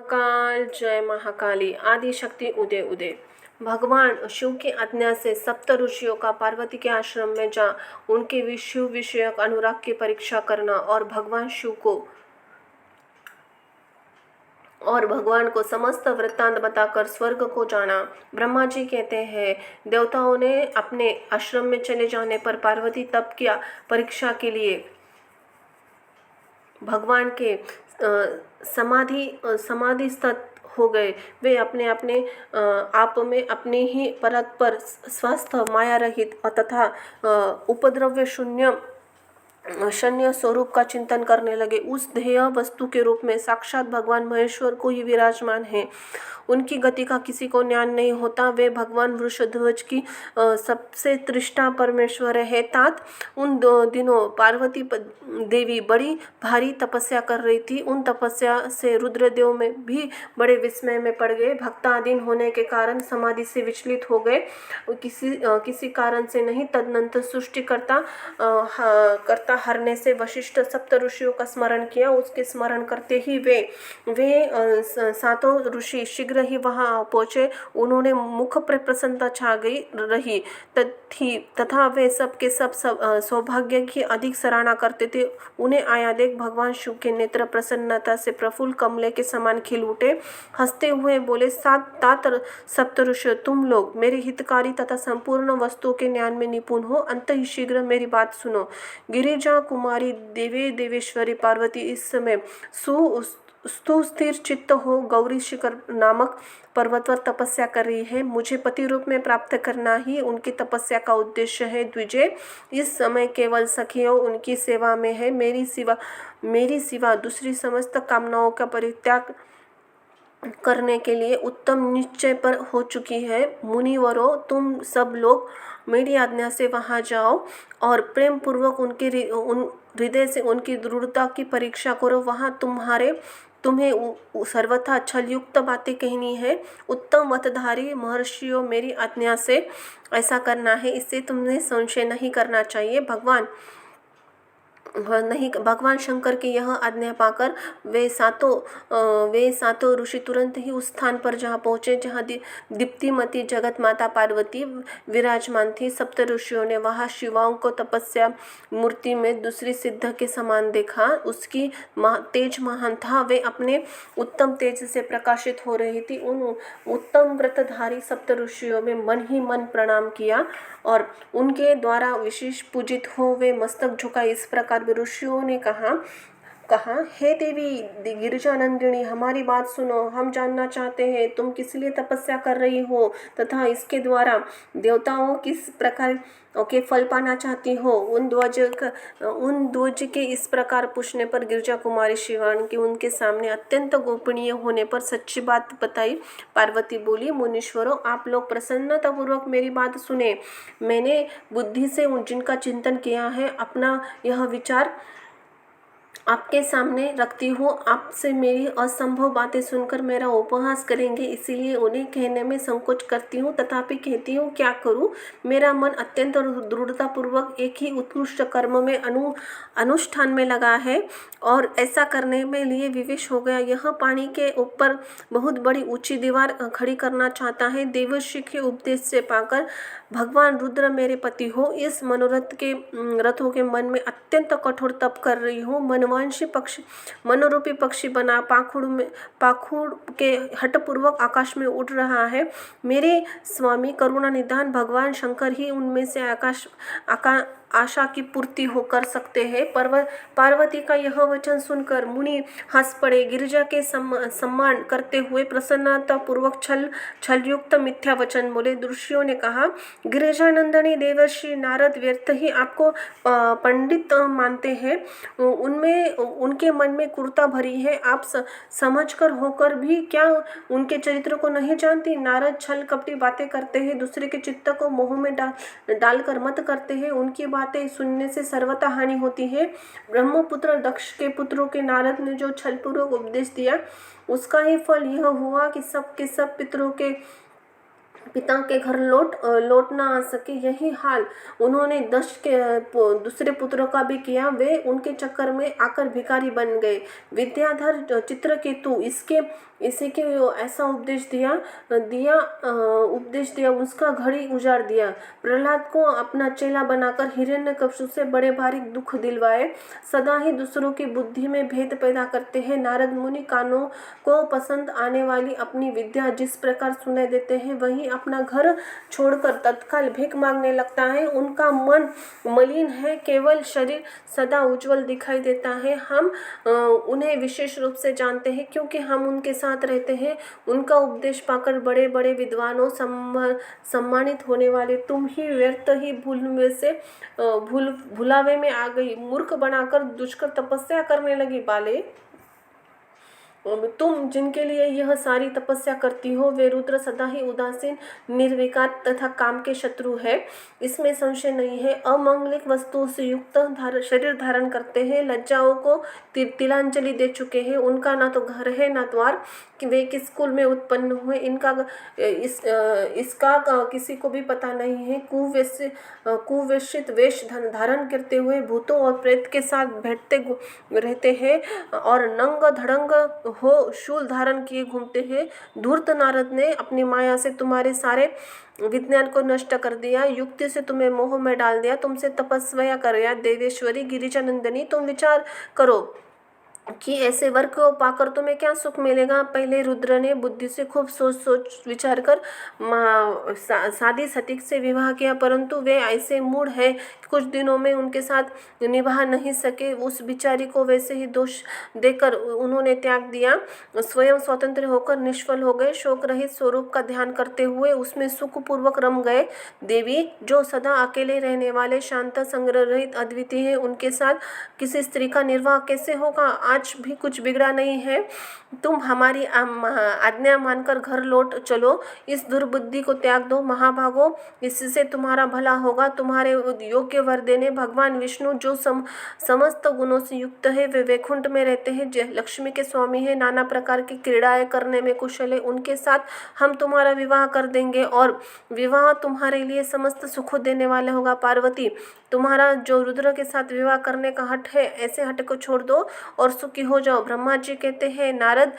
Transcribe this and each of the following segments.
महाकाल जय महाकाली आदि शक्ति उदय उदय। भगवान शिव की आज्ञा से सप्त ऋषियों का पार्वती के आश्रम में जा उनके शिव विषयक अनुराग की परीक्षा करना और भगवान को समस्त वृत्तांत बताकर स्वर्ग को जाना। ब्रह्मा जी कहते हैं, देवताओं ने अपने आश्रम में चले जाने पर पार्वती तप किया परीक्षा के लिए भगवान के समाधिस्थ हो गए। वे अपने अपने आप में अपनी ही परत पर स्वस्थ माया रहित तथा उपद्रव्य शून्य स्वरूप का चिंतन करने लगे। उस ध्येय वस्तु के रूप में साक्षात भगवान महेश्वर को ही विराजमान है। उनकी गति का किसी को ज्ञान नहीं होता। वे भगवान वृषध्वज की सबसे तृष्णा परमेश्वर है। तात उन दिनों पार्वती देवी बड़ी भारी तपस्या कर रही थी। उन तपस्या से रुद्रदेव में भी बड़े विस्मय में पड़ गए। भक्ताधीन होने के कारण समाधि से विचलित हो गए, किसी कारण से नहीं। तदनंतर सृष्टि करता हरने से वशिष्ठ सप्त ऋषियों का स्मरण किया। उसके स्मरण करते ही वे सातों ऋषि शीघ्र ही वहां पहुंचे। उन्होंने मुख पर प्रसन्नता छा गई रही तथा वे सब के सब सौभाग्य की अधिक सराहना करते थे। उन्हें आया देख भगवान शिव के नेत्र प्रसन्नता से प्रफुल्ल कमले के समान खिल उठे। हंसते हुए बोले, तात सप्त ऋषि, तुम लोग मेरे हितकारी तथा संपूर्ण वस्तुओं के ज्ञान में निपुण हो। अंत ही शीघ्र मेरी बात सुनो। गिरिजा कुमारी देवेश्वरी पार्वती इस समय सुस्थिर चित्त हो गौरी शिखर नामक पर्वत पर तपस्या कर रही है। मुझे पति रूप में प्राप्त करना ही उनकी तपस्या का उद्देश्य है। द्विजय, इस समय केवल सखियों उनकी सेवा में है। मेरी सिवा दूसरी समस्त कामनाओं का परित्याग करने के लिए उत्तम निश्चय पर हो चुकी है। मुनिवरों, तुम सब लोग मेरी आज्ञा से वहां जाओ और प्रेम पूर्वक हृदय से उनकी दृढ़ता की परीक्षा करो। वहां तुम्हें सर्वथा छलयुक्त बातें कहनी है। उत्तम मतधारी महर्षियों, मेरी आज्ञा से ऐसा करना है, इससे तुमने संशय नहीं करना चाहिए। भगवान शंकर की यह आज्ञा पाकर वे सातों ऋषि तुरंत ही उस स्थान पर जहाँ पहुँचे जहाँ दीप्तिमती जगत माता पार्वती विराजमान थी। सप्त ऋषियों ने वहाँ शिवाओं को तपस्या मूर्ति में दूसरी सिद्ध के समान देखा। उसकी तेज महान था। वे अपने उत्तम तेज से प्रकाशित हो रही थी। उन उत्तम व्रतधारी सप्त ऋषियों में मन ही मन प्रणाम किया और उनके द्वारा विशेष पूजित हो वे मस्तक झुका। इस प्रकार ऋषियों ने कहा, हे देवी गिरिजानंदिनी, हमारी बात सुनो। हम जानना चाहते हैं तुम किस लिए तपस्या कर रही हो तथा इसके द्वारा देवताओं किस प्रकार के फल पाना चाहती हो। उन ध्वज के इस प्रकार पूछने पर गिरिजा कुमारी शिवान की उनके सामने अत्यंत गोपनीय होने पर सच्ची बात बताई। पार्वती बोली, मुनीश्वरों, आप लोग प्रसन्नता पूर्वक मेरी बात सुने। मैंने बुद्धि से जिनका चिंतन किया है, अपना यह विचार आपके सामने रखती हूँ। आपसे मेरी असंभव बातें सुनकर मेरा उपहास करेंगे, इसीलिए उन्हें कहने में संकोच करती हूँ। तथापि कहती हूँ, क्या करूँ। मेरा मन अत्यंत दृढ़तापूर्वक एक ही उत्कृष्ट कर्म में अनुष्ठान में लगा है और ऐसा करने में लिए विवश हो गया। यह पानी के ऊपर बहुत बड़ी ऊंची दीवार खड़ी करना चाहता है। देवर्षि के उपदेश से पाकर भगवान रुद्र मेरे पति हो। इस रथों के मन में अत्यंत कठोर तप कर रही हूँ। मनोरूपी पक्षी बना पाखुड़ के हठपूर्वक आकाश में उड़ रहा है। मेरे स्वामी करुणा निधान भगवान शंकर ही उनमें से आशा की पूर्ति हो कर सकते हैं। पार्वती का यह वचन सुनकर मुनि हंस पड़े। गिरिजा के सम्मान करते हुए प्रसन्नता पूर्वक छलयुक्त मिथ्या वचन बोले। ऋषियों ने कहा, गिरिजानंदनी देवर्षि नारद व्यर्थ ही आपको पंडित मानते हैं। उनके मन में क्रूरता भरी है। आप समझकर होकर भी क्या उनके चरित्र को नहीं जानती। नारद छल कपटी बातें करते हैं, दूसरे के चित्त को मोह में डालकर मत करते हैं। उनकी बातें सुनने से सर्वथा हानि होती है। ब्रह्मपुत्र दक्ष के पुत्रों के नारद ने जो छलपूर्वक उपदेश दिया, उसका ही फल यह हुआ कि सब के सब पितरों के पिता के घर लौट ना आ सके। यही हाल उन्होंने दक्ष के दूसरे पुत्रों का भी किया। वे उनके चक्कर में आकर भिखारी बन गए। विद्याधर चित्रकेतु इसी के ऐसा उपदेश दिया, उसका घड़ी उजाड़ दिया। प्रहलाद को अपना चेला बनाकर हिरण्यकश्यप से बड़े भारी दुख दिलवाए। सदा ही दूसरों की बुद्धि में भेद पैदा करते हैं। नारद मुनि कानों को पसंद आने वाली अपनी विद्या जिस प्रकार सुनाई देते हैं, वही अपना घर छोड़कर तत्काल भीख मांगने लगता है। उनका मन मलिन है, केवल शरीर सदा उज्जवल दिखाई देता है। हम उन्हें विशेष रूप से जानते हैं क्योंकि हम उनके साथ रहते हैं। उनका उपदेश पाकर बड़े बड़े विद्वानों सम्मानित होने वाले तुम ही व्यर्थ ही भुलावे में आ गई। मूर्ख बनाकर दुष्कर तपस्या करने लगी बाले। तुम जिनके लिए यह सारी तपस्या करती हो, वे रुद्र सदा ही उदासीन, निर्विकार तथा काम के शत्रु है, इसमें संशय नहीं है। अमंगलिक वस्तुओं से युक्त शरीर धारण करते हैं, लज्जाओं को तिलांजलि दे चुके हैं। उनका ना तो घर है ना द्वार, कि वे किस कुल में उत्पन्न हुए इसका किसी को भी पता नहीं है। कुवेशित वेश धारण करते हुए भूतों और प्रेत के साथ बैठते रहते हैं और नंग धड़ंग हो शूल धारण किए घूमते हैं। धूर्त नारद ने अपनी माया से तुम्हारे सारे विज्ञान को नष्ट कर दिया, युक्ति से तुम्हें मोह में डाल दिया, तुमसे तपस्या कराया। देवेश्वरी गिरिजानंदनी, तुम विचार करो कि ऐसे वर को पाकर तुम्हें क्या सुख मिलेगा। पहले रुद्र ने बुद्धि से खूब सोच विचार कर सादी सटीक से विवाह किया, परंतु वे ऐसे मूढ़ है कि कुछ दिनों में उनके साथ निभा नहीं सके। उस बिचारी को वैसे ही दोष देकर उन्होंने त्याग दिया। स्वयं स्वतंत्र होकर निष्फल हो गए। शोक रहित स्वरूप का ध्यान करते हुए उसमें सुखपूर्वक रम गए। देवी, जो सदा अकेले रहने वाले, शांत, संग्रह रहित, अद्वितीय है, उनके साथ किसी स्त्री का निर्वाह कैसे होगा। आज भी कुछ बिगड़ा नहीं है। तुम हमारी आज्ञा मानकर घर लौट चलो। इस दुर्बुद्धि को त्याग दो महाभागो, इससे तुम्हारा भला होगा। तुम्हारे योग्य वर देने भगवान विष्णु, जो समस्त गुणों से युक्त है, वे वैकुंठ में रहते हैं, लक्ष्मी के स्वामी है, नाना प्रकार की क्रीड़ाएं करने में कुशल है। उनके साथ हम तुम्हारा विवाह कर देंगे और विवाह तुम्हारे लिए समस्त सुख देने वाला होगा। पार्वती, तुम्हारा जो रुद्र के साथ विवाह करने का हठ है, ऐसे हठ को छोड़ दो और सुखी हो जाओ। ब्रह्मा जी कहते हैं, नारद,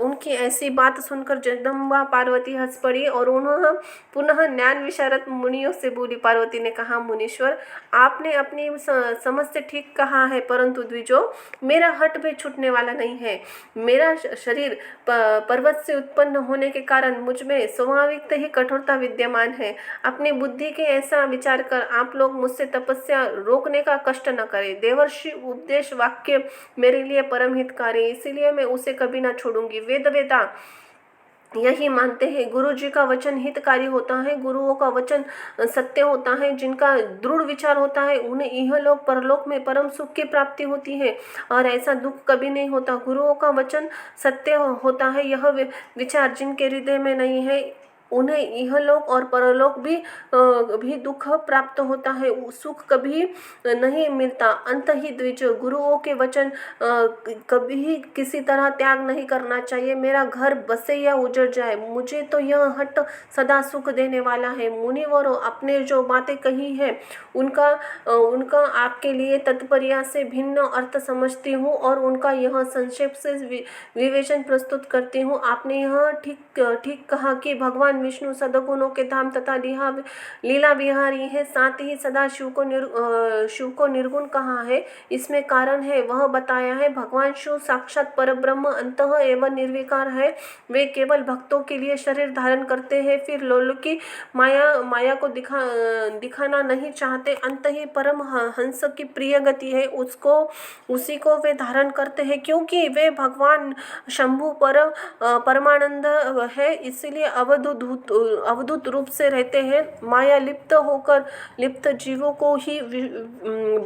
उनकी ऐसी बात सुनकर जगदम्बा पार्वती हंस पड़ी और उन्होंने पुनः ज्ञान विशारद मुनियों से बोली। पार्वती ने कहा, मुनीश्वर, आपने अपनी समझ से ठीक कहा है, परंतु द्विजो, मेरा हठ भी छूटने वाला नहीं है। मेरा शरीर पर्वत से उत्पन्न होने के कारण मुझ में स्वाभाविक ही कठोरता विद्यमान है। अपनी बुद्धि के ऐसा विचार कर आप लोग मुझसे तपस्या रोकने का कष्ट न करें। देवर्षि उपदेश वाक्य मेरे लिए परम हितकारी, इसीलिए मैं उसे कभी ना छोड़ूंगी। वेदा यही मानते हैं। गुरु जी का वचन हितकारी होता है, गुरुओं का वचन सत्य होता है। जिनका दृढ़ विचार होता है, उन्हें इहलोक परलोक में परम सुख की प्राप्ति होती है और ऐसा दुख कभी नहीं होता। गुरुओं का वचन सत्य होता है। यह विचार जिनके हृदय में नहीं है, उन्हें इहलोक और परलोक भी दुख प्राप्त होता है, सुख कभी नहीं मिलता। अंत ही द्विज, गुरुओं के वचन कभी किसी तरह त्याग नहीं करना चाहिए। मेरा घर बसे या उजड़ जाए, मुझे तो यह हट सदा सुख देने वाला है। मुनिवरों, आपने जो बातें कही है उनका आपके लिए तत्पर्य से भिन्न अर्थ समझती हूँ और उनका यह संक्षेप से विवेचन प्रस्तुत करती हूँ। आपने यह ठीक कहा कि भगवान विष्णु सदगुणों के धाम तथा लीला विहारी है, साथ ही सदा शिव को निर्गुण कहा है। इसमें कारण है, वह बताया है। भगवान शिव साक्षात परब्रह्म अंतः एवं निर्विकार है। वे केवल भक्तों के लिए शरीर धारण करते हैं, फिर लोलुकी माया को दिखाना नहीं चाहते। अंत ही परम हंस की प्रिय गति है, उसी को वे धारण करते हैं, क्योंकि वे भगवान शंभु परमानंद है, इसलिए अवधूत रूप से रहते हैं। माया लिप्त जीवों को ही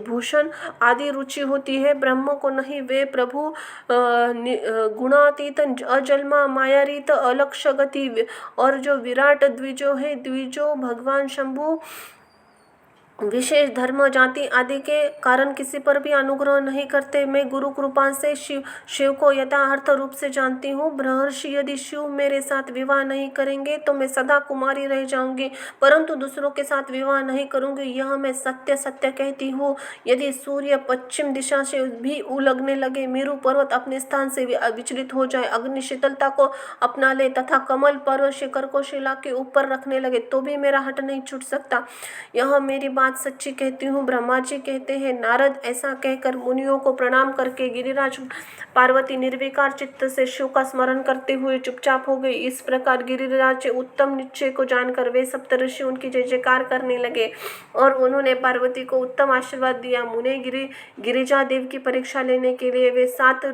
भूषण आदि रुचि होती है, ब्रह्म को नहीं। वे प्रभु गुणातीत, अजन्मा, मायारीत, अलक्ष्य गति और जो विराट द्विजो है, द्विजो भगवान शंभु विशेष धर्म जाति आदि के कारण किसी पर भी अनुग्रह नहीं करते। मैं गुरु कृपा से शिव को यथार्थ रूप से जानती हूँ। महर्षि यदि शिव मेरे साथ विवाह नहीं करेंगे तो मैं सदा कुमारी रह जाऊंगी, परंतु दूसरों के साथ विवाह नहीं करूंगी, यह मैं सत्य सत्य कहती हूँ। यदि सूर्य पश्चिम दिशा से भी उलगने लगे, मेरु पर्वत अपने स्थान से विचलित हो जाए, अग्नि शीतलता को अपना ले तथा कमल पर्वत शिखर को शिला के ऊपर रखने लगे, तो भी मेरा हट नहीं छूट सकता। यह मेरी बात सच्ची कहती हूँ। ब्रह्मा जी कहते हैं, नारद ऐसा कहकर मुनियों को प्रणाम करके गिरिराज पार्वती निर्विकार चित्त से शिव का स्मरण करते हुए चुपचाप हो गई। इस प्रकार गिरिराज के उत्तम निश्चय को जानकर वे सप्तऋषि उनकी जय जयकार करने लगे और उन्होंने पार्वती को उत्तम आशीर्वाद दिया। मुने गिरिजा देव की परीक्षा लेने के लिए वे 7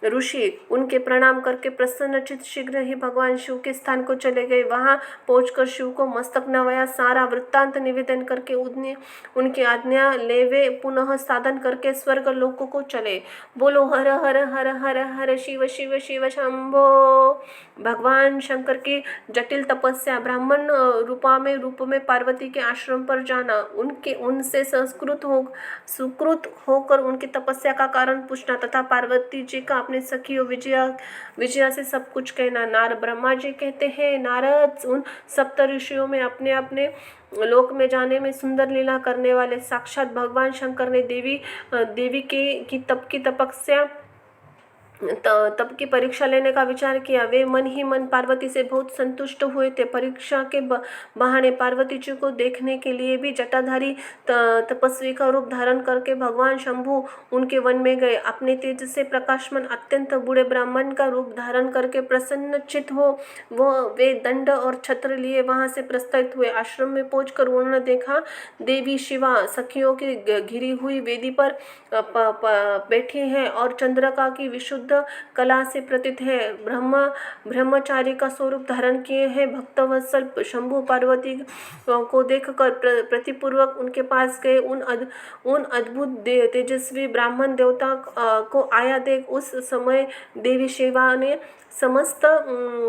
ऋषि उनके प्रणाम करके प्रसन्नचित शीघ्र ही भगवान शिव के स्थान को चले गए। वहां पहुंचकर शिव को मस्तक नवाया, सारा वृत्तांत निवेदन करके उनकी आज्ञा ले वे पुनः साधन करके स्वर्ग लोकों को चले। बोलो हर हर हर हर हर शिव शिव शिव शंभो। भगवान शंकर की जटिल तपस्या। ब्राह्मण रूप में पार्वती के आश्रम पर जाना, उनसे सुकृत होकर उनकी तपस्या का कारण पूछना तथा पार्वती जी का अपने सखियों विजया से सब कुछ कहना। ब्रह्मा जी कहते हैं, नारद उन सप्त ऋषियों में अपने अपने लोक में जाने में सुंदर लीला करने वाले साक्षात भगवान शंकर ने देवी की तप की परीक्षा लेने का विचार किया। वे मन ही मन पार्वती से बहुत संतुष्ट हुए थे। परीक्षा के बहाने पार्वती जी को देखने के लिए भी जटाधारी तपस्वी का रूप धारण करके भगवान शंभु उनके वन में गए। अपने तेज से प्रकाशमान अत्यंत बूढ़े ब्राह्मण का रूप धारण करके प्रसन्नचित हो वे दंड और छत्र लिए वहां से प्रस्थापित हुए। आश्रम में पहुंचकर उन्होंने देखा देवी शिवा सखियों की घिरी हुई वेदी पर बैठी है और चंद्रिका की विशुद्ध कला से प्रतीत है। ब्रह्मचारी का स्वरूप धारण किए हैं। भक्तवत्सल शंभु पार्वती को देखकर प्रतिपूर्वक उनके पास गए। उन अद्भुत तेजस्वी ब्राह्मण देवता को आया देख उस समय देवी शिवा ने समस्त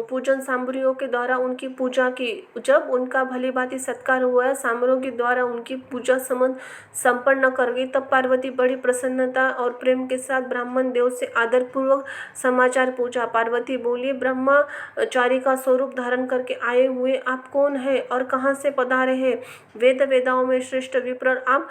पूजन सामग्रियों के द्वारा उनकी पूजा की। जब उनका भली भांति सत्कार हुआ, सामग्रियों के द्वारा उनकी पूजा संपन्न कर गई, तब पार्वती बड़ी प्रसन्नता और प्रेम के साथ ब्राह्मण देव से आदर पूर्वक समाचार पूछा। पार्वती बोली, ब्रह्मचारी का स्वरूप धारण करके आए हुए आप कौन है और कहाँ से पधारे हैं? वेदाओं में श्रेष्ठ विप्र, आप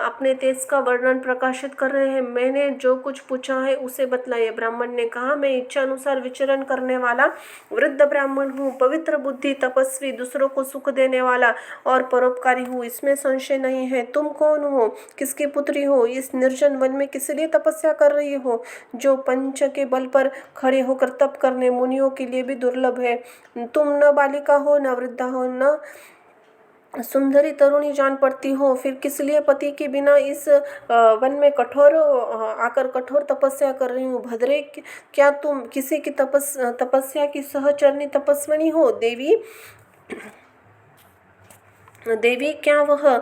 अपने तेज का वर्णन प्रकाशित कर रहे हैं। मैंने जो कुछ पूछा है उसे बतलाइए। ब्राह्मण ने कहा, मैं इच्छा अनुसार विचरण करने वाला वृद्ध ब्राह्मण हूँ, पवित्र बुद्धि, तपस्वी, दूसरों को सुख देने वाला और परोपकारी हूँ, इसमें संशय नहीं है। तुम कौन हो? किसकी पुत्री हो? इस निर्जन वन में किस लिए तपस्या कर रही हो, जो पंच के बल पर खड़े होकर तप करने मुनियों के लिए भी दुर्लभ है? तुम न बालिका हो, न वृद्धा हो, न सुंदरी तरुणी जान पड़ती हो, फिर किस लिए पति के बिना इस वन में कठोर तपस्या कर रही हूँ? भद्रे, क्या तुम किसी की तपस्या की सहचरणी तपस्विनी हो? देवी, क्या वह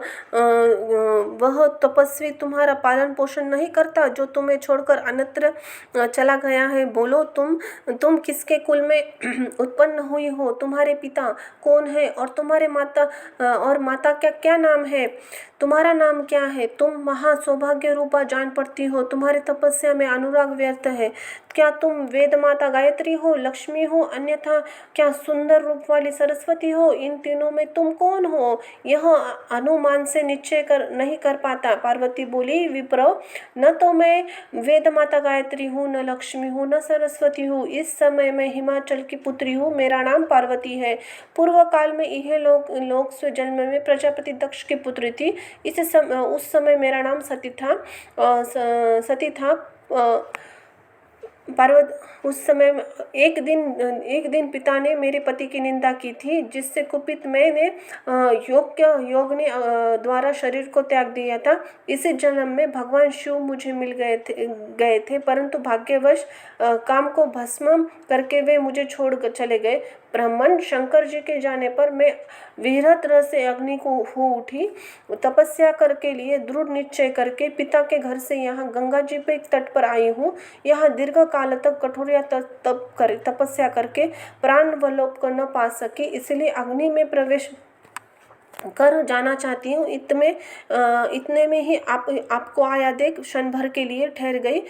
तपस्वी तुम्हारा पालन पोषण नहीं करता जो तुम्हें छोड़कर अन्यत्र चला गया है? बोलो, तुम किसके कुल में उत्पन्न हुई हो? तुम्हारे पिता कौन है और तुम्हारे माता क्या नाम है? तुम्हारा नाम क्या है? तुम महा सौभाग्य रूपा जान पड़ती हो, तुम्हारी तपस्या में अनुराग व्यर्थ है। क्या तुम वेद माता गायत्री हो, लक्ष्मी हो, अन्यथा क्या सुंदर रूप वाली सरस्वती हो? इन तीनों में तुम कौन हो, यह अनुमान से निश्चय नहीं कर पाता। पार्वती बोली, विप्र, न तो मैं वेद माता गायत्री हूँ, न लक्ष्मी हूँ, न सरस्वती हूँ। इस समय मैं हिमाचल की पुत्री हूँ, मेरा नाम पार्वती है। पूर्व काल में यह लोक से जन्म में प्रजापति दक्ष की पुत्री थी। उस समय मेरा नाम सती था। उस समय एक दिन पिता ने मेरे पति की निंदा की थी, जिससे कुपित मैंने योग ने द्वारा शरीर को त्याग दिया था। इसी जन्म में भगवान शिव मुझे मिल गए थे, परंतु भाग्यवश काम को भस्म करके वे मुझे छोड़ चले गए। ब्राह्मण शंकर जी के जाने पर मैं विरहत रस से अग्नि को हो उठी। तपस्या करके लिए दृढ़ निश्चय करके पिता के घर से यहाँ गंगा जी पे तट पर आई हूँ। यहाँ दीर्घ काल तक कठोर तपस्या करके प्राण वल्लोप कर न पा सके, इसलिए अग्नि में प्रवेश कर जाना चाहती हूँ। इतने में ही आपको आया देख क्षण भर के लिए ठहर गई।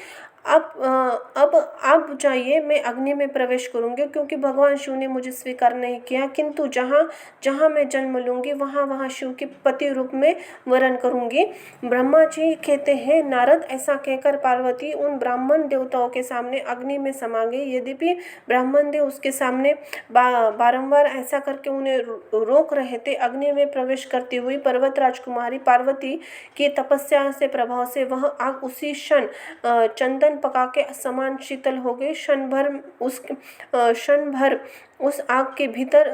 अब आप जाइए, मैं अग्नि में प्रवेश करूँगी, क्योंकि भगवान शिव ने मुझे स्वीकार नहीं किया, किंतु जहाँ जहाँ मैं जन्म लूँगी वहाँ वहाँ शिव के पति रूप में वरण करूँगी। ब्रह्मा जी कहते हैं, नारद ऐसा कहकर पार्वती उन ब्राह्मण देवताओं के सामने अग्नि में समा गई। यद्यपि ब्राह्मण देव उसके सामने बारंबार ऐसा करके उन्हें रोक रहे थे, अग्नि में प्रवेश करती हुई पर्वत राजकुमारी पार्वती की तपस्या से प्रभाव से वह आग उसी क्षण चंदन पका के समान शीतल हो गई। क्षण भर उस आग के भीतर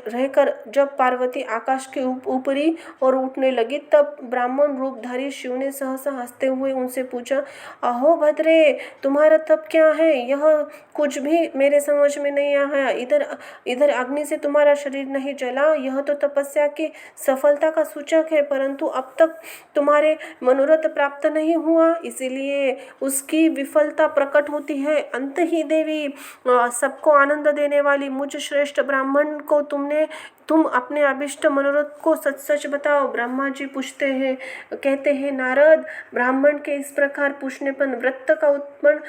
रहकर जब पार्वती आकाश के ऊपरी और उठने लगी, तब ब्राह्मण रूपधारी शिव ने सहसा हंसते हुए उनसे पूछा, अहो भद्रे, तुम्हारा तप क्या है? यह कुछ भी मेरे समझ में नहीं आया। इधर अग्नि से तुम्हारा शरीर नहीं जला, यह तो तपस्या की सफलता का सूचक है, परंतु अब तक तुम्हारे मनोरथ प्राप्त नहीं हुआ, इसीलिए उसकी विफलता प्रकट होती है। अंत ही देवी, सबको आनंद देने वाली मुझ श्रेष्ठ ब्राह्मण को तुम अपने अभिष्ट मनोरथ को सच सच बताओ। ब्रह्मा जी पूछते हैं, कहते हैं, नारद, ब्राह्मण के इस प्रकार पूछने पर व्रत का उत्पन्न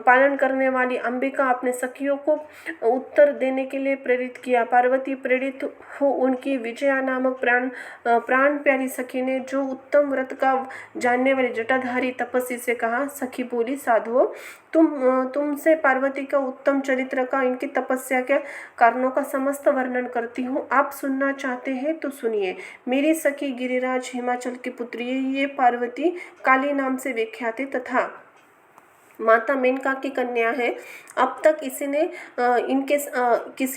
पालन करने वाली अंबिका अपने सखियों को उत्तर देने के लिए प्रेरित किया। पार्वती प्रेरित हो उनकी विजया नामक प्राण प्यारी सखी ने, जो उत्तम व्रत का जानने वाली जटाधारी तपस्वी से कहा। सखी बोली, साधुओं, तुमसे पार्वती का उत्तम चरित्र का, इनकी तपस्या के कारणों का समस्त वर्णन करती हूँ। आप सुनना चाहते हैं तो सुनिए। मेरी सखी गिरिराज हिमाचल की पुत्री है। ये पार्वती काली नाम से विख्यात है तथा माता मेनका की कन्या है। अब तक किसी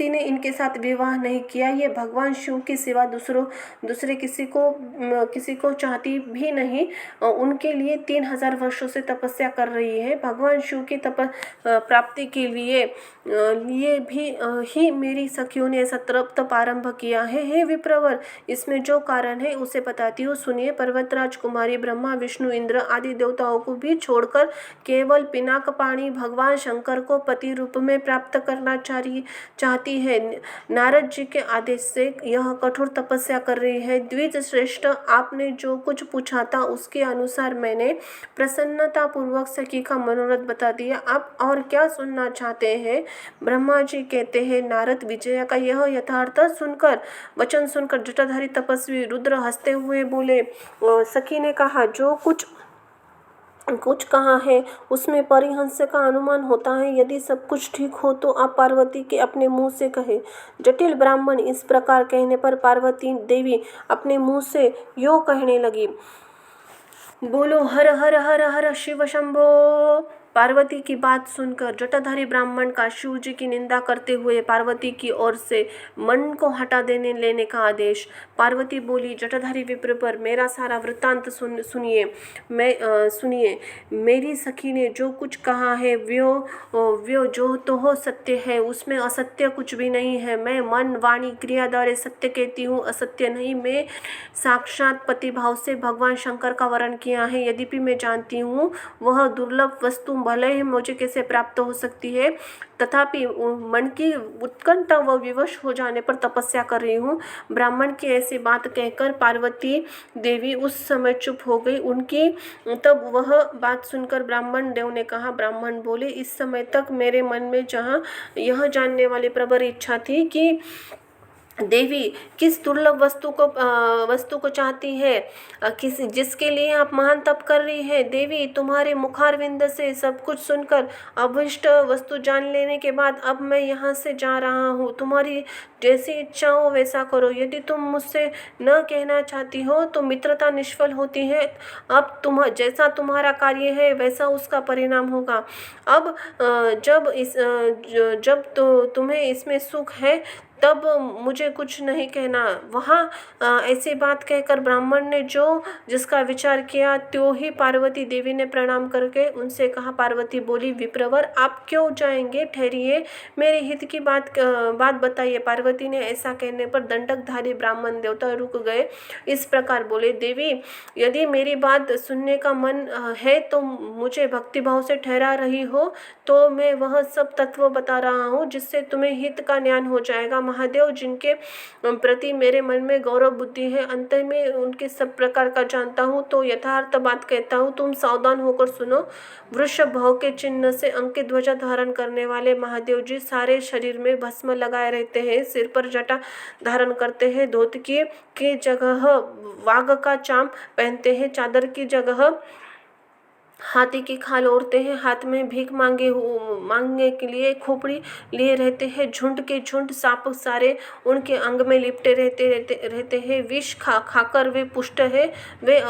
ने इनके साथ विवाह नहीं किया। ये भगवान शिव के सिवा दूसरे किसी को चाहती भी नहीं। उनके लिए 3000 वर्षों से तपस्या कर रही है। भगवान शिव की प्राप्ति के लिए ही मेरी सखियों ने ऐसा तप आरंभ किया है। हे विप्रवर, इसमें जो कारण है उसे बताती हूँ, सुनिए। पर्वतराज कुमारी ब्रह्मा, विष्णु, इंद्र आदि देवताओं को भी छोड़कर केवल पिनाकपाणी भगवान शंकर को पति रूप में प्राप्त करना चाहती है। नारद जी के आदेश से यह कठोर तपस्या कर रही है। द्विज श्रेष्ठ, आपने जो कुछ पूछा था उसके अनुसार मैंने प्रसन्नता पूर्वक सखी का मनोरथ बता दिया। आप और क्या सुनना चाहते हैं? ब्रह्मा जी कहते हैं, नारद, विजया का यह यथार्थ वचन सुनकर जटाधारी तपस्वी रुद्र हंसते हुए बोले, सखी ने कहा, जो कुछ कहा है उसमें परिहंस का अनुमान होता है। यदि सब कुछ ठीक हो तो आप पार्वती के अपने मुंह से कहे। जटिल ब्राह्मण इस प्रकार कहने पर पार्वती देवी अपने मुंह से यो कहने लगी, बोलो हर हर हर हर शिव शंभो। पार्वती की बात सुनकर जटाधारी ब्राह्मण का शिव जी की निंदा करते हुए पार्वती की ओर से मन को हटा लेने का आदेश। पार्वती बोली, जटाधारी विप्र पर मेरा सारा वृत्तांत सुनिए। मेरी सखी ने जो कुछ कहा है व्यो जो तो हो सत्य है, उसमें असत्य कुछ भी नहीं है। मैं मन, वाणी, क्रिया द्वारा सत्य कहती हूँ, असत्य नहीं। मैं साक्षात पतिभाव से भगवान शंकर का वर्ण किया है। यद्यपि मैं जानती हूँ वह दुर्लभ वस्तु भले ही मुझे कैसे प्राप्त हो सकती है, तथापि मन की उत्कंठा व विवश हो जाने पर तपस्या कर रही हूँ। ब्राह्मण की ऐसी बात कहकर पार्वती देवी उस समय चुप हो गई। तब वह बात सुनकर ब्राह्मण देव ने कहा, ब्राह्मण बोले, इस समय तक मेरे मन में जहाँ यह जानने वाली प्रबल इच्छा थी कि देवी किस दुर्लभ वस्तु को चाहती है, जिसके लिए आप महान तप कर रही है। देवी, तुम्हारे मुखारविंद से सब कुछ सुनकर अभिष्ट वस्तु जान लेने के बाद अब मैं यहाँ से जा रहा हूँ। तुम्हारी जैसी इच्छा हो वैसा करो। यदि तुम मुझसे न कहना चाहती हो तो मित्रता निष्फल होती है। अब जैसा तुम्हारा कार्य है वैसा उसका परिणाम होगा। अब जब तुम्हें इसमें सुख है तब मुझे कुछ नहीं कहना। वहाँ ऐसी बात कहकर ब्राह्मण ने जिसका विचार किया त्यों ही पार्वती देवी ने प्रणाम करके उनसे कहा। पार्वती बोली, विप्रवर, आप क्यों जाएंगे? ठहरिए, मेरे हित की बात बताइए। पार्वती ने ऐसा कहने पर दंडकधारी ब्राह्मण देवता रुक गए। इस प्रकार बोले, देवी, यदि मेरी बात सुनने का मन है तो मुझे भक्तिभाव से ठहरा रही हो तो मैं वह सब तत्व बता रहा हूँ जिससे तुम्हें हित का ज्ञान हो जाएगा। महादेव, जिनके प्रति मेरे मन में गौरव बुद्धि है, अंत में उनके सब प्रकार का जानता हूँ, तो यथार्थ बात कहता हूँ, तुम सावधान होकर सुनो। वृषभ भाव के चिन्ह से अंकित ध्वजा धारण करने वाले महादेव जी सारे शरीर में भस्म लगाए रहते हैं, सिर पर जटा धारण करते हैं, धोती की जगह वाघ का चाम पहनते हैं, चादर की जगह हाथी की खाल ओढ़ते हैं, हाथ में भीख मांगने के लिए खोपड़ी लिए रहते हैं, झुंड के झुंड सांप सारे उनके अंग में लिपटे रहते हैं, विष खाकर वे पुष्ट है, वे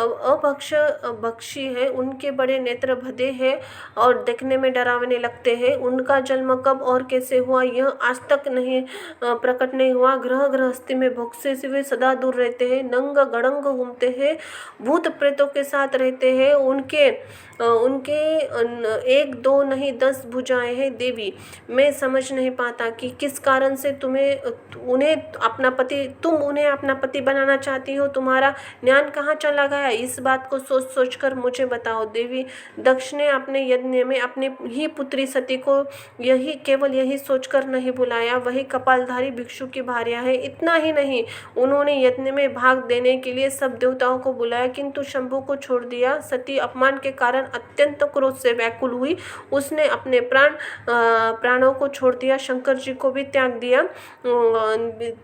भक्षी है, उनके बड़े नेत्र भदे हैं और देखने में डरावने लगते हैं। उनका जन्म कब और कैसे हुआ यह आज तक नहीं प्रकट नहीं हुआ। गृहस्थी में भोग से वे सदा दूर रहते हैं, नंग गड़ंग घूमते हैं, भूत प्रेतों के साथ रहते हैं, उनके एक दो नहीं 10 भुजाएं हैं। देवी, मैं समझ नहीं पाता कि किस कारण से तुम उन्हें अपना पति बनाना चाहती हो। तुम्हारा ज्ञान कहाँ चला गया, इस बात को सोच सोच कर मुझे बताओ। देवी, दक्ष ने अपने यज्ञ में अपनी ही पुत्री सती को केवल यही सोचकर नहीं बुलाया, वही कपालधारी भिक्षु की भार्या है। इतना ही नहीं, उन्होंने यज्ञ में भाग देने के लिए सब देवताओं को बुलाया, किंतु शंभु को छोड़ दिया। सती अपमान के कारण अत्यंत क्रोध से व्याकुल हुई, उसने अपने प्राणों को छोड़ दिया, शंकर जी को भी त्याग दिया।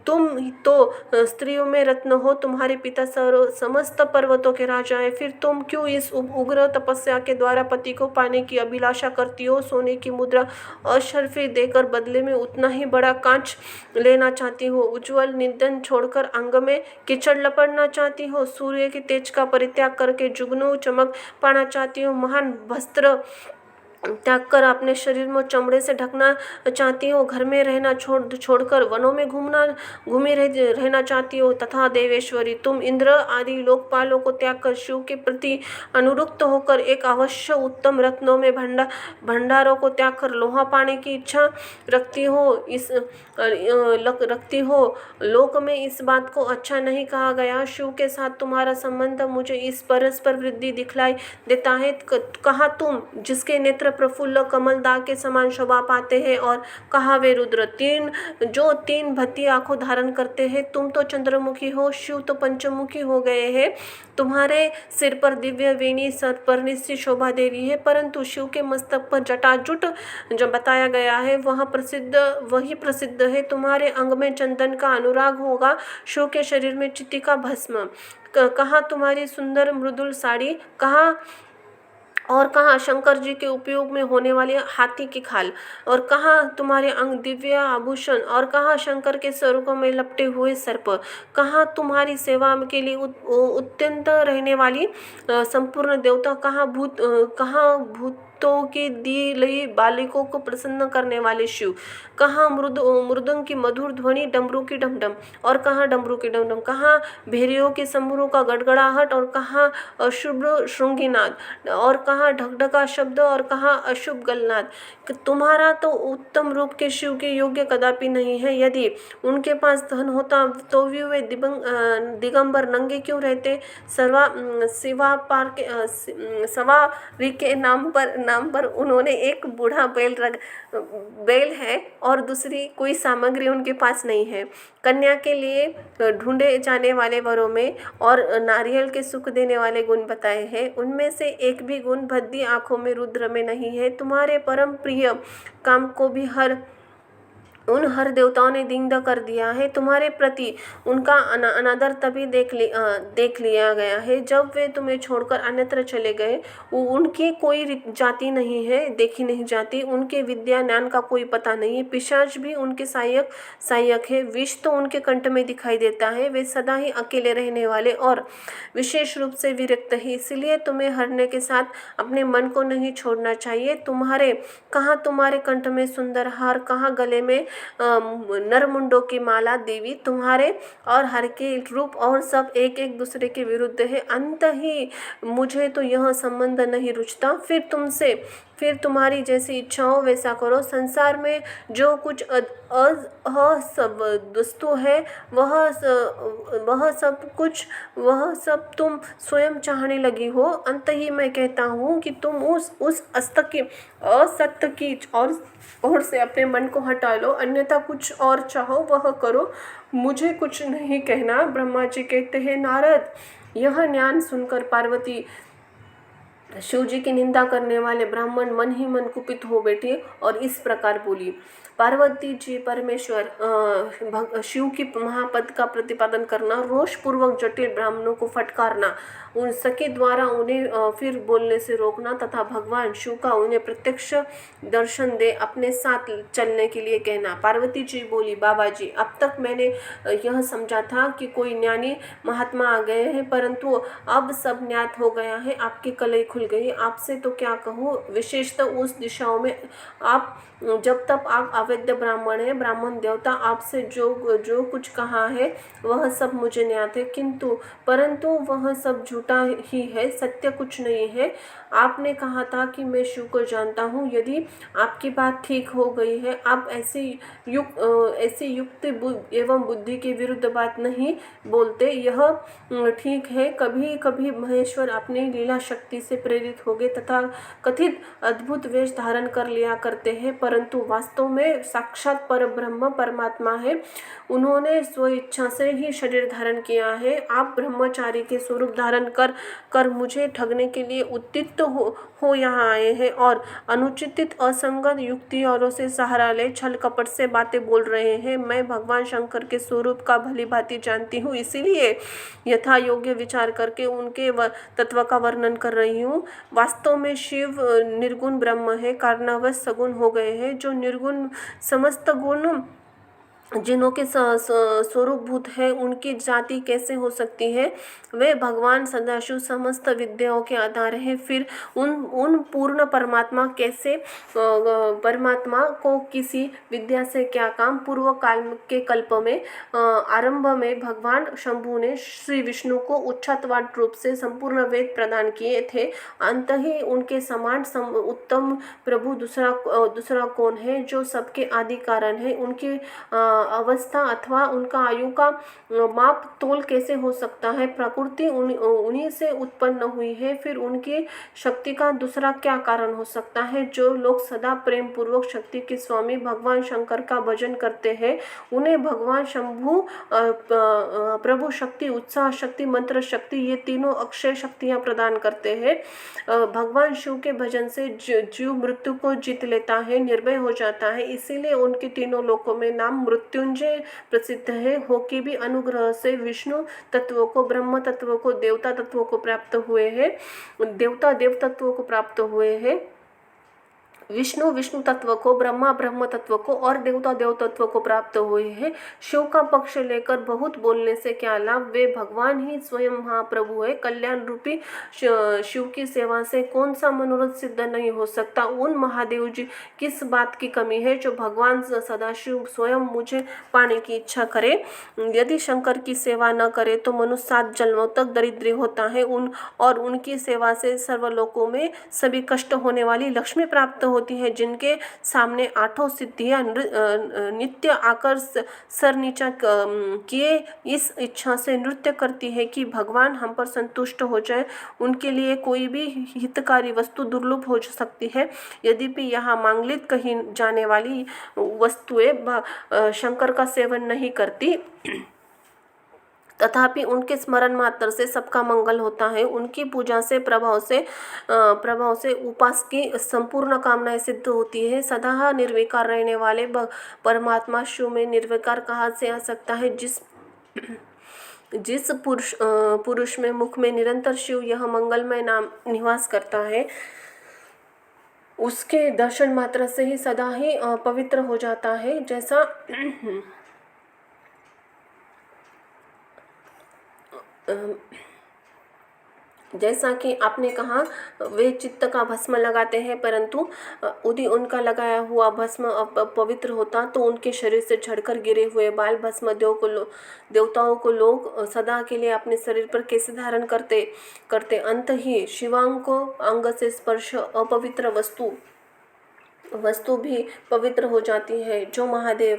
तुम तो स्त्रियों में रत्न हो, तुम्हारे पिता समस्त पर्वतों के राजा हैं, फिर तुम क्यों इस उग्र तपस्या के द्वारा पति को पाने की अभिलाषा करती हो। सोने की मुद्रा अशर्फी देकर बदले में उतना ही बड़ा कांच लेना चाहती हो, उज्जवल निधन छोड़कर अंग में कीचड़ लपड़ना चाहती हो, सूर्य के तेज का परित्याग करके जुगनू चमक पाना चाहती हो, महान वस्त्र त्याग कर अपने शरीर में चमड़े से ढकना चाहती हो, घर में रहना छोड़कर वनों में घूमी रहना चाहती हो। तथा देवेश्वरी, तुम इंद्र आदि लोकपालों को त्याग कर शिव के प्रति अनुरक्त होकर एक अवश्य उत्तम रत्नों में भंडारों को त्याग कर लोहा पाने की इच्छा रखती हो। लोक में इस बात को अच्छा नहीं कहा गया। शिव के साथ तुम्हारा संबंध मुझे इस परस्पर वृद्धि दिखलाई देता है। कहा तुम जिसके नेत्र प्रफुल्ल कमलदा के समान शोभा पाते हैं, और कहा वे रुद्र जो तीन भत्ती आंखों धारण करते हैं। तुम तो चंद्रमुखी हो, शिव तो पंचमुखी हो गए हैं। तुम्हारे सिर पर दिव्य वेणी सतपर्णी सी शोभा दे रही है, परंतु शिव के मस्तक पर जटाजुट जो बताया गया है वही प्रसिद्ध है। तुम्हारे अंग में चंदन का अनुराग होगा, शिव के शरीर में चित्ती का भस्म। कहाँ तुम्हारी सुंदर मृदुल साड़ी, कहाँ शंकर जी के उपयोग में होने वाली हाथी की खाल, और कहाँ तुम्हारे अंग दिव्य आभूषण, और कहाँ शंकर के स्वरूपों में लपटे हुए सर्प, कहाँ तुम्हारी सेवा के लिए अत्यंत रहने वाली संपूर्ण देवता, कहाँ भूतों की दी लई बालिकों को प्रसन्न करने वाले शिव, कहाँ मृदंग की मधुर ध्वनि, डमरू की डमडम, और कहाँ डमरू की डमडम, कहाँ भेरियों के समूहों का गड़गड़ाहट, और कहाँ अशुभ श्रृंगीनाद, और कहाँ ढकढका शब्द, और कहाँ अशुभ गलनाद। तुम्हारा तो उत्तम रूप के शिव के योग्य कदापि नहीं है। यदि उनके पास धन होता तो भी वे दिगंबर नंगे क्यों रहते। सवारी के नाम पर उन्होंने एक बूढ़ा बैल है, और दूसरी कोई सामग्री उनके पास नहीं है। कन्या के लिए ढूंढे जाने वाले वरों में और नारियल के सुख देने वाले गुण बताए हैं, उनमें से एक भी गुण भद्दी आंखों में रुद्र में नहीं है। तुम्हारे परम प्रिय काम को भी उन हर देवताओं ने दीन कर दिया है। तुम्हारे प्रति उनका अनादर तभी देख लिया गया है जब वे तुम्हें छोड़कर अन्यत्र चले गए। उनकी कोई जाति नहीं है, देखी नहीं जाती, उनके विद्या ज्ञान का कोई पता नहीं है। पिशाच भी उनके सहायक है, विष तो उनके कंठ में दिखाई देता है। वे सदा ही अकेले रहने वाले और विशेष रूप से विरक्त है, इसलिए तुम्हें हरने के साथ अपने मन को नहीं छोड़ना चाहिए। कहाँ तुम्हारे कंठ में सुंदर हार, कहाँ गले में नरमुंडों की माला। देवी, तुम्हारे और हर के रूप और सब एक दूसरे के विरुद्ध है। अंत ही मुझे तो यह संबंध नहीं रुचता। फिर तुम्हारी जैसी इच्छा हो वैसा करो। संसार में जो कुछ सब वस्तु है वह सब तुम स्वयं चाहने लगी हो। अंत ही मैं कहता हूँ कि तुम उस असत्य की ओर से अपने मन को हटा लो, अन्यथा कुछ और चाहो वह करो, मुझे कुछ नहीं कहना। ब्रह्मा जी कहते हैं, नारद, यह ज्ञान सुनकर पार्वती शिव जी की निंदा करने वाले ब्राह्मण मन ही मन कुपित हो बैठी और इस प्रकार बोली। पार्वती जी परमेश्वर शिव की महापद का प्रतिपादन करना, रोष पूर्वक जटिल ब्राह्मणों को फटकारना, उन सके द्वारा उन्हें फिर बोलने से रोकना तथा भगवान शिव का उन्हें प्रत्यक्ष दर्शन दे अपने साथ चलने के लिए कहना। पार्वती जी बोली, बाबा जी, अब तक मैंने यह समझा था कि कोई ज्ञानी महात्मा आ गए हैं, परंतु अब सब ज्ञात हो गया है, आपकी कलई खुल गई। आपसे तो क्या कहूँ, विशेषतः उस दिशाओं में आप जब तक आप अवैध ब्राह्मण हैं, ब्राह्मण देवता आपसे जो कुछ कहा है वह सब मुझे ज्ञात है, परंतु वह सब झूठा ही है, सत्य कुछ नहीं है। आपने कहा था कि मैं शिव को जानता हूँ। यदि आपकी बात ठीक हो गई है, आप ऐसी युक्ति एवं बुद्धि के विरुद्ध बात नहीं बोलते, यह ठीक है। कभी कभी महेश्वर अपनी लीला शक्ति से प्रेरित हो गए तथा कथित अद्भुत वेश धारण कर लिया करते हैं, परंतु वास्तव में साक्षात परब्रह्म परमात्मा है। उन्होंने स्व इच्छा से ही शरीर धारण किया है। आप ब्रह्मचारी के स्वरूप धारण कर मुझे ठगने के लिए उद्यत हो यहाँ आए हैं और अनुचित असंगत युक्तियों से सहारा ले छल कपट से बातें बोल रहे हैं। मैं भगवान शंकर के स्वरूप का भली भांति जानती हूँ, इसीलिए यथा योग्य विचार करके उनके तत्व का वर्णन कर रही हूँ। वास्तव में शिव निर्गुण ब्रह्म है, कारणवश सगुण हो गए हैं। जो निर्गुण समस्त गुण जिनों के स्वरूपभूत है, उनकी जाति कैसे हो सकती है? वे भगवान सदाशिव समस्त विद्याओं के आधार है। फिर उन पूर्ण परमात्मा को किसी विद्या से क्या काम? पूर्व काल के कल्प में आरंभ में भगवान शंभु ने श्री विष्णु को उच्छत्वाद रूप से संपूर्ण वेद प्रदान किए थे। अंत ही उनके समान उत्तम प्रभु दूसरा कौन है जो सबके आदि कारण है? उनकी अवस्था अथवा उनका आयु का माप तोल कैसे हो सकता है? प्रकृति उन्हीं से उत्पन्न हुई है, फिर उनकी शक्ति का दूसरा क्या कारण हो सकता है? जो लोग सदा प्रेम पूर्वक शक्ति के स्वामी भगवान शंकर का भजन करते हैं, उन्हें भगवान शंभु प्रभु शक्ति, उत्साह शक्ति, मंत्र शक्ति, ये तीनों अक्षय शक्तियां प्रदान करते हैं। भगवान शिव के भजन से जीव मृत्यु को जीत लेता है, निर्भय हो जाता है, इसीलिए उनके तीनों लोकों में नाम मृत्युंजय प्रसिद्ध है। होके भी अनुग्रह से विष्णु तत्व को, ब्रह्म तत्व को, देवता तत्व को प्राप्त हुए हैं, देवता देव तत्व को प्राप्त हुए हैं, विष्णु तत्व को, ब्रह्मा ब्रह्म तत्व को और देवता देव तत्व को प्राप्त हुए हैं। शिव का पक्ष लेकर बहुत बोलने से क्या लाभ? वे भगवान ही स्वयं महाप्रभु है। कल्याण रूपी शिव की सेवा से कौन सा मनोरथ सिद्ध नहीं हो सकता? उन महादेव जी किस बात की कमी है जो भगवान सदाशिव स्वयं मुझे पाने की इच्छा करे? यदि शंकर की सेवा न करे तो मनुष्य 7 जन्मों तक दरिद्र होता है। और उनकी सेवा से सर्वलोकों में सभी कष्ट होने वाली लक्ष्मी प्राप्त होती है, जिनके सामने 8 सिद्धियां नित्य आकर सर नीचा किए इस इच्छा से नृत्य करती है कि भगवान हम पर संतुष्ट हो जाए। उनके लिए कोई भी हितकारी वस्तु दुर्लभ हो सकती है। यद्यपि यहाँ मांगलिक कही जाने वाली वस्तुएं शंकर का सेवन नहीं करती, तथापि उनके स्मरण मात्र से सबका मंगल होता है। उनकी पूजा से प्रभाव से उपास की संपूर्ण कामनाएं सिद्ध होती है। सदा निर्विकार रहने वाले परमात्मा शिव में निर्विकार कहाँ से आ सकता है? जिस पुरुष में मुख में निरंतर शिव यह मंगलमय नाम निवास करता है, उसके दर्शन मात्र से ही सदा ही पवित्र हो जाता है। जैसा कि आपने कहा, वे चित्त का भस्म लगाते हैं, परंतु यदि उनका लगाया हुआ भस्म पवित्र होता तो उनके शरीर से झड़कर गिरे हुए बाल भस्म देवताओं को लोग सदा के लिए अपने शरीर पर कैसे धारण करते? अंत ही शिवांग को अंग से स्पर्श अपवित्र वस्तु वस्तु भी पवित्र हो जाती है। जो महादेव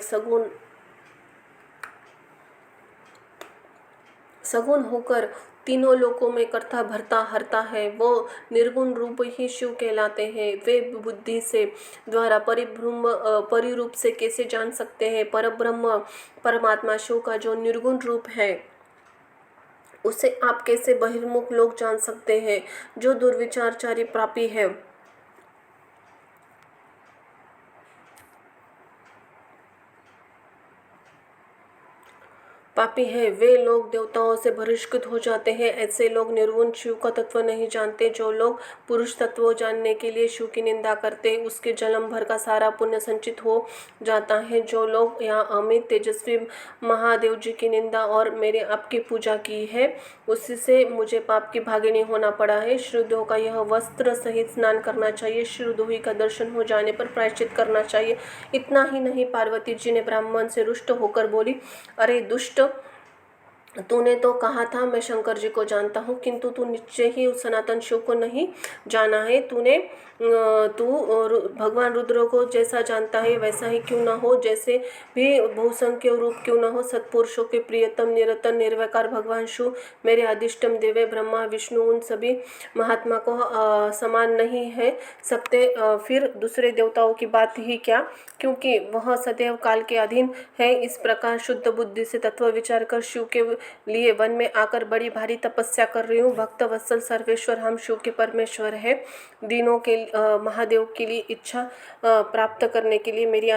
सगुण होकर तीनों लोकों में करता भरता हरता है, वो निर्गुण रूप ही शिव कहलाते हैं। वे बुद्धि से द्वारा परिरूप से कैसे जान सकते हैं? परब्रह्म परमात्मा शिव का जो निर्गुण रूप है उसे आप कैसे बहिर्मुख लोग जान सकते हैं? जो दुर्विचारचारी पापी है, पापी है, वे लोग देवताओं से बहिष्कृत हो जाते हैं। ऐसे लोग निर्गुण शिव का तत्व नहीं जानते। जो लोग पुरुष तत्व जानने के लिए शिव की निंदा करते, उसके जन्म भर का सारा पुण्य संचित हो जाता है। जो लोग यहाँ अमित तेजस्वी महादेव जी की निंदा और मेरे आपकी पूजा की है, उससे मुझे पाप की भागिनी होना पड़ा है। श्रीदेव का यह वस्त्र सहित स्नान करना चाहिए। श्रीदेवी का दर्शन हो जाने पर प्रायश्चित करना चाहिए। इतना ही नहीं, पार्वती जी ने ब्राह्मण से रुष्ट होकर बोली, अरे दुष्ट, तूने तो कहा था मैं शंकर जी को जानता हूँ, किंतु तू निश्चय ही उस सनातन शिव को नहीं जाना है। तू भगवान रुद्र को जैसा जानता है वैसा ही क्यों ना हो, जैसे भी बहुसंख्य रूप क्यों ना हो, सत्पुरुषों के प्रियतम निरतन निर्विकार भगवान शिव मेरे अधिष्टम देवे ब्रह्मा विष्णु उन सभी महात्मा को समान नहीं है सकते। फिर दूसरे देवताओं की बात ही क्या, क्योंकि वह सदैव काल के अधीन है। इस प्रकार शुद्ध बुद्धि से तत्व विचार कर शिव के लिए वन में आकर बड़ी भारी तपस्या कर रही हूँ। भक्त वत्सल सर्वेश्वर हम शिव के परमेश्वर है। दिनों के महादेव के लिए इच्छा प्राप्त करने के लिए मेरी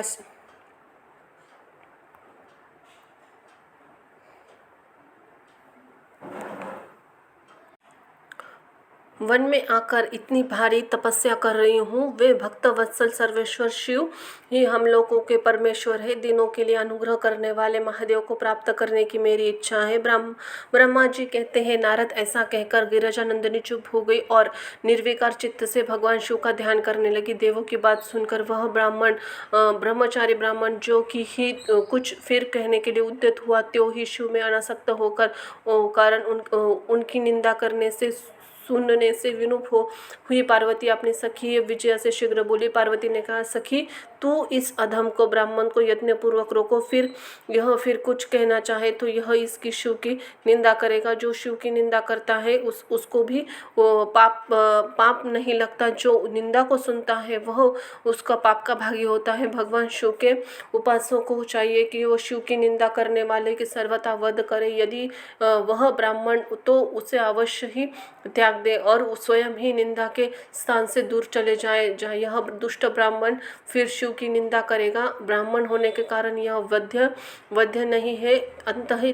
वन में आकर इतनी भारी तपस्या कर रही हूँ। वे भक्त वत्सल सर्वेश्वर शिव ही हम लोगों के परमेश्वर है। दिनों के लिए अनुग्रह करने वाले महादेव को प्राप्त करने की मेरी इच्छा है। ब्रह्मा जी कहते हैं, नारद ऐसा कहकर गिरिजानंदिनी चुप हो गई और निर्विकार चित्त से भगवान शिव का ध्यान करने लगी। देवों की बात सुनकर वह ब्रह्मचारी ब्राह्मण जो कि ही कुछ फिर कहने के लिए उद्यत हुआ, त्यों ही शिव में अनासक्त होकर कारण उनकी निंदा करने से सुनने से विनुप हुई पार्वती अपनी सखी विजया से शीघ्र बोली। पार्वती ने कहा, सखी तू इस अधम को ब्राह्मण को यत्नपूर्वक रोको। फिर कुछ कहना चाहे तो यह इसकी शिव की निंदा करेगा। जो शिव की निंदा करता है उसको भी पाप नहीं लगता। जो निंदा को सुनता है वह उसका पाप का भागी होता है। भगवान शिव के उपासकों को चाहिए कि वो शिव की निंदा करने वाले की सर्वथा वध करे। यदि वह ब्राह्मण तो उसे अवश्य ही त्याग दे और स्वयं ही निंदा के स्थान से दूर चले जाए। यह दुष्ट ब्राह्मण फिर शिव की निंदा करेगा। ब्राह्मण होने के कारण यह वध्य नहीं है, अंततः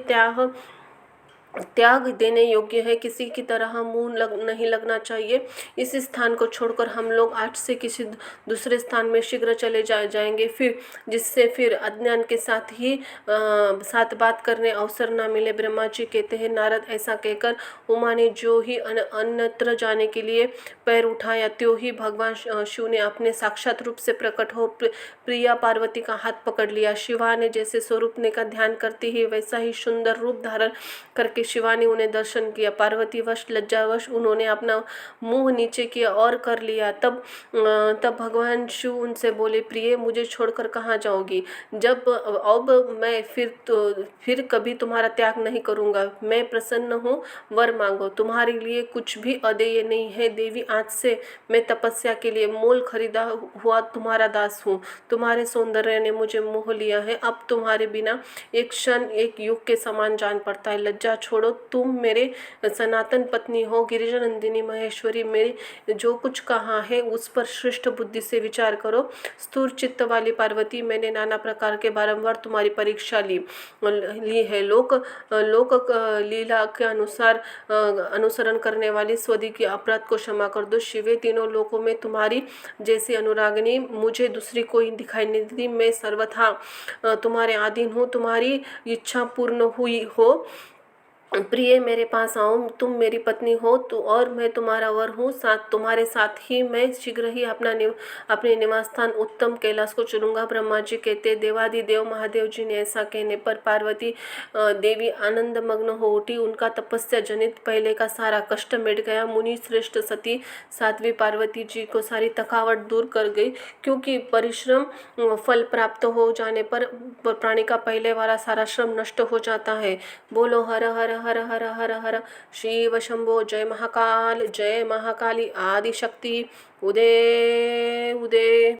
त्याग देने योग्य है। किसी की तरह मुंह नहीं लगना चाहिए। इस स्थान को छोड़कर हम लोग आज से किसी दूसरे स्थान में शीघ्र चले जाएंगे, जिससे फिर अज्ञान के साथ बात करने अवसर ना मिले। ब्रह्मा जी कहते हैं, नारद ऐसा कहकर उमा ने जो ही अन्यत्र जाने के लिए पैर उठाया, त्यों ही भगवान शिव ने अपने साक्षात रूप से प्रकट हो प्रिया पार्वती का हाथ पकड़ लिया। शिवा ने जैसे स्वरूपने का ध्यान करती ही वैसा ही सुंदर रूप धारण करके शिवा ने उन्हें दर्शन किया। पार्वतीवश लज्जावश उन्होंने अपना मुंह नीचे किया और कर लिया। तब भगवान शिव उनसे बोले, प्रिय मुझे छोड़कर कहाँ जाओगी? अब मैं फिर कभी तुम्हारा त्याग नहीं करूँगा। मैं प्रसन्न हूँ, वर मांगो। तुम्हारे लिए कुछ भी अदेय नहीं है देवी। आज से मैं तपस्या के लिए मोल खरीदा हुआ तुम्हारा दास हूँ। तुम्हारे सौंदर्य ने मुझे मोह लिया है। अब तुम्हारे बिना एक क्षण एक युग के समान जान पड़ता है। लज्जा छोड़ो, तुम मेरे सनातन पत्नी हो। गिरिजानंदिनी महेश्वरी, मेरे जो कुछ कहा है उस पर श्रेष्ठ बुद्धि से विचार करो। स्थूल चित्त वाली पार्वती, मैंने नाना प्रकार के बारंबार तुम्हारी परीक्षा ली है। लोक लीला के अनुसरण करने वाली स्वदी की अपराध को क्षमा कर दो। शिवे, तीनों लोकों में तुम्हारी जैसी अनुरागिनी मुझे दूसरी कोई दिखाई नहीं देती। मैं सर्वथा तुम्हारे अधीन हूँ। तुम्हारी इच्छा पूर्ण हुई हो प्रिय मेरे पास आओ, तुम मेरी पत्नी हो तो और मैं तुम्हारा वर हूँ, तुम्हारे साथ ही मैं शीघ्र ही अपने निवास स्थान उत्तम कैलाश को चुनूंगा। ब्रह्मा जी कहते, देवादिदेव महादेव जी ने ऐसा कहने पर पार्वती देवी आनंद मग्न हो उठी। उनका तपस्या जनित पहले का सारा कष्ट मिट गया। मुनि श्रेष्ठ सती साध्वी पार्वती जी को सारी थकावट दूर कर गई, क्योंकि परिश्रम फल प्राप्त हो जाने पर प्राणी का पहले वाला सारा श्रम नष्ट हो जाता है। बोलो हर हर हर हर हर हर शिव शंभो। जय महाकाल, जय महाकाली आदिशक्ति। उदय उदय।